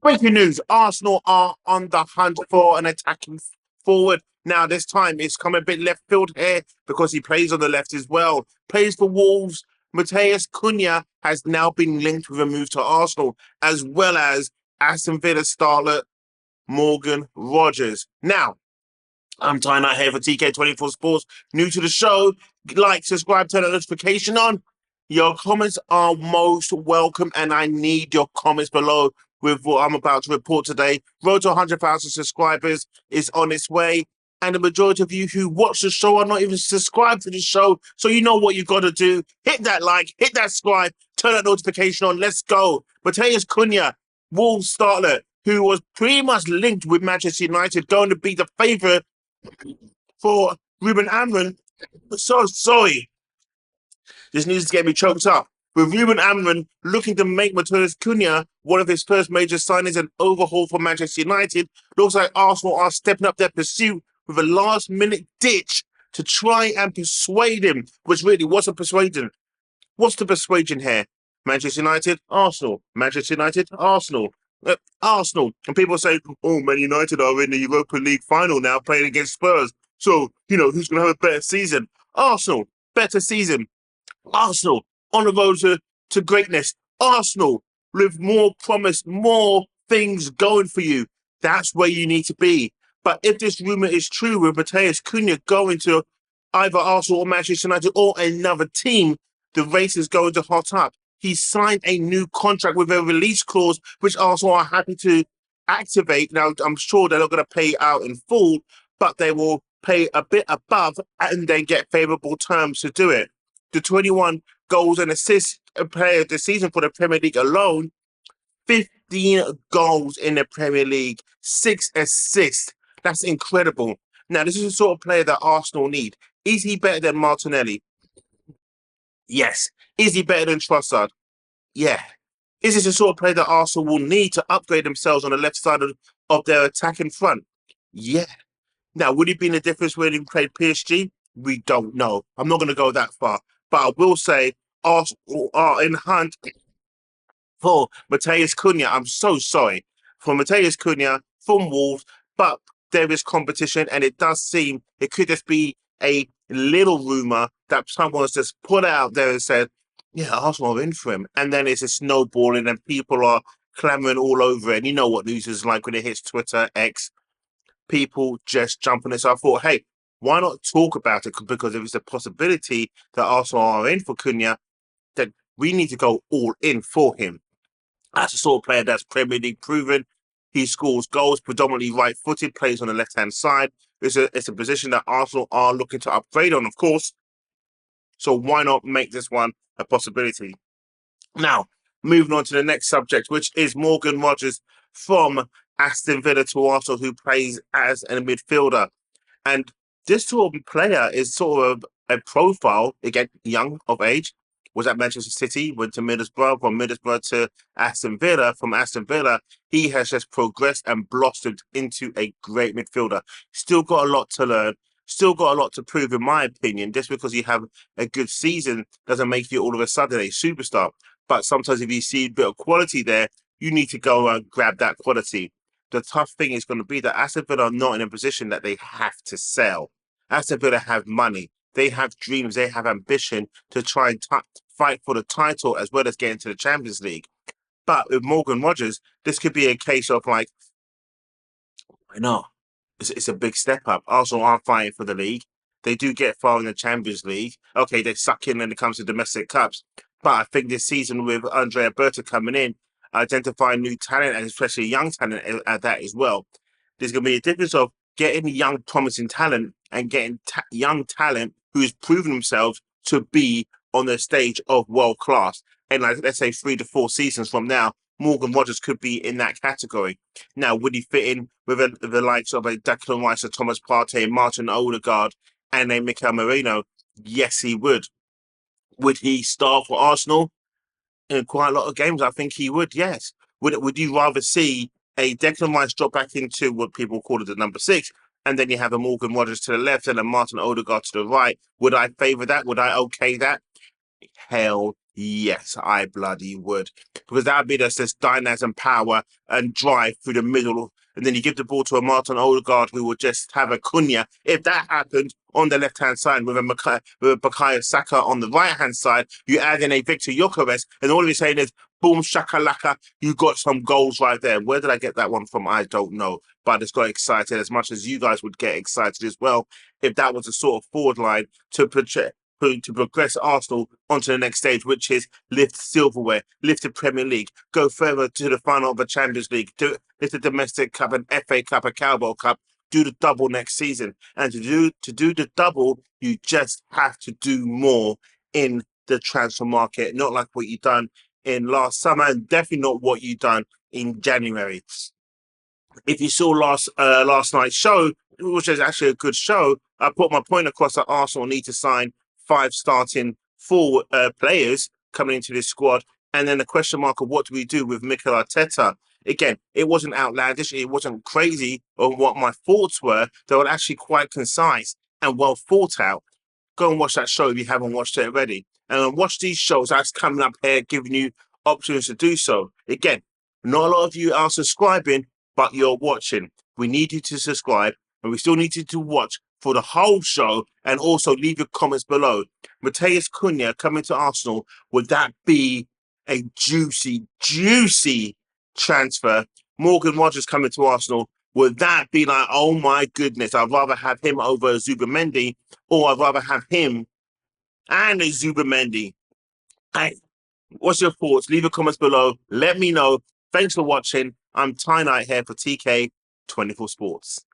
Breaking news, Arsenal are on the hunt for an attacking forward. Now, this time it's come a bit left field here because he plays on the left as well. Plays for Wolves. Matheus Cunha has now been linked with a move to Arsenal, as well as Aston Villa starlet Morgan Rogers. Now, I'm tying out here for TK24 Sports. New to the show, like, subscribe, turn the notification on. Your comments are most welcome, and I need your comments below with what I'm about to report today. Road to 100,000 subscribers is on its way, and the majority of you who watch the show are not even subscribed to the show, so you know what you've got to do. Hit that like, hit that subscribe, turn that notification on. Let's go. Matheus Cunha, Wolves starter, who was pretty much linked with Manchester United, going to be the favourite for Ruben Amron. So sorry. This needs to get me choked up. With Ruben Amron looking to make Matheus Cunha one of his first major signings and overhaul for Manchester United, looks like Arsenal are stepping up their pursuit with a last-minute ditch to try and persuade him, which really wasn't persuading. What's the persuasion here? Manchester United, Arsenal. Manchester United, Arsenal. Arsenal. And people say, oh, Man United are in the Europa League final now playing against Spurs. So, who's going to have a better season? Arsenal, better season. Arsenal, on the road to greatness. Arsenal, with more promise, more things going for you. That's where you need to be. But if this rumour is true with Matheus Cunha going to either Arsenal or Manchester United or another team, the race is going to hot up. He signed a new contract with a release clause, which Arsenal are happy to activate. Now, I'm sure they're not going to pay out in full, but they will pay a bit above and then get favourable terms to do it. The 21 goals and assists player of the season for the Premier League alone, 15 goals in the Premier League, 6 assists. That's incredible. Now, this is the sort of player that Arsenal need. Is he better than Martinelli? Yes. Is he better than Trossard? Yeah. Is this the sort of player that Arsenal will need to upgrade themselves on the left side of their attacking front? Yeah. Now, would he be in the difference when he played PSG? We don't know. I'm not going to go that far. But I will say Arsenal are in hunt for Matheus Cunha. I'm so sorry for Matheus Cunha from Wolves, but there is competition, and it does seem it could just be a little rumour that someone's just put out there and said, yeah, Arsenal are in for him. And then it's a snowballing and people are clamoring all over it. And you know what news is like when it hits Twitter, X, people just jump on it. So I thought, hey, why not talk about it? Because if it's a possibility that Arsenal are in for Cunha, then we need to go all in for him. That's a sort of player that's Premier League proven. He scores goals, predominantly right-footed, plays on the left-hand side. It's a position that Arsenal are looking to upgrade on, of course. So why not make this one a possibility? Now, moving on to the next subject, which is Morgan Rogers from Aston Villa to Arsenal, who plays as a midfielder. And this sort of player is sort of a profile, again, young of age, was at Manchester City, went to Middlesbrough, from Middlesbrough to Aston Villa. From Aston Villa, he has just progressed and blossomed into a great midfielder. Still got a lot to learn, still got a lot to prove, in my opinion. Just because you have a good season doesn't make you all of a sudden a superstar. But sometimes if you see a bit of quality there, you need to go and grab that quality. The tough thing is going to be that Aston Villa are not in a position that they have to sell. Aston Villa have money. They have dreams. They have ambition to try and fight for the title as well as get into the Champions League. But with Morgan Rogers, this could be a case of like, why not? It's a big step up. Arsenal are fighting for the league. They do get far in the Champions League. Okay, they suck in when it comes to domestic cups. But I think this season with Andrea Berta coming in, identifying new talent and especially young talent at that as well, there's going to be a difference of getting young, promising talent and getting young talent who's proven themselves to be on the stage of world class. And like, let's say 3 to 4 seasons from now, Morgan Rogers could be in that category. Now, would he fit in with the likes of a Declan Rice, a Thomas Partey, Martin Odegaard, and a Mikel Merino? Yes, he would. Would he start for Arsenal in quite a lot of games? I think he would, yes. Would you rather see a Declan Rice drop back into what people call it the number 6, and then you have a Morgan Rogers to the left and a Martin Odegaard to the right? Would I favour that? Would I okay that? Hell Yes, I bloody would. Because that would be this dynamism, power, and drive through the middle. And then you give the ball to a Martin Odegaard who would just have a Cunha. If that happened on the left-hand side with a Bukayo Saka on the right-hand side, you add in a Victor Gyökeres, and all you're saying is, boom, shakalaka, you got some goals right there. Where did I get that one from? I don't know. But I just got excited as much as you guys would get excited as well if that was a sort of forward line to project to progress Arsenal onto the next stage, which is lift silverware, lift the Premier League, go further to the final of the Champions League, lift the domestic cup and FA Cup and Carabao Cup, do the double next season. And to do the double, you just have to do more in the transfer market, not like what you've done in last summer, and definitely not what you've done in January. If you saw last night's show, which is actually a good show, I put my point across that Arsenal need to sign 5 starting forward players coming into this squad, and then the question mark of what do we do with Mikel Arteta. Again, it wasn't outlandish, it wasn't crazy on what my thoughts were. They were actually quite concise and well thought out. Go and watch that show if you haven't watched it already. And watch these shows that's coming up here, giving you options to do so. Again, not a lot of you are subscribing, but you're watching. We need you to subscribe, and we still need you to watch for the whole show, and also leave your comments below. Matheus Cunha coming to Arsenal, would that be a juicy, juicy transfer? Morgan Rogers coming to Arsenal, would that be like, oh my goodness, I'd rather have him over Zubimendi, or I'd rather have him and a Zubimendi? Hey, what's your thoughts? Leave your comments below. Let me know. Thanks for watching. I'm Ty Knight here for TK24 Sports.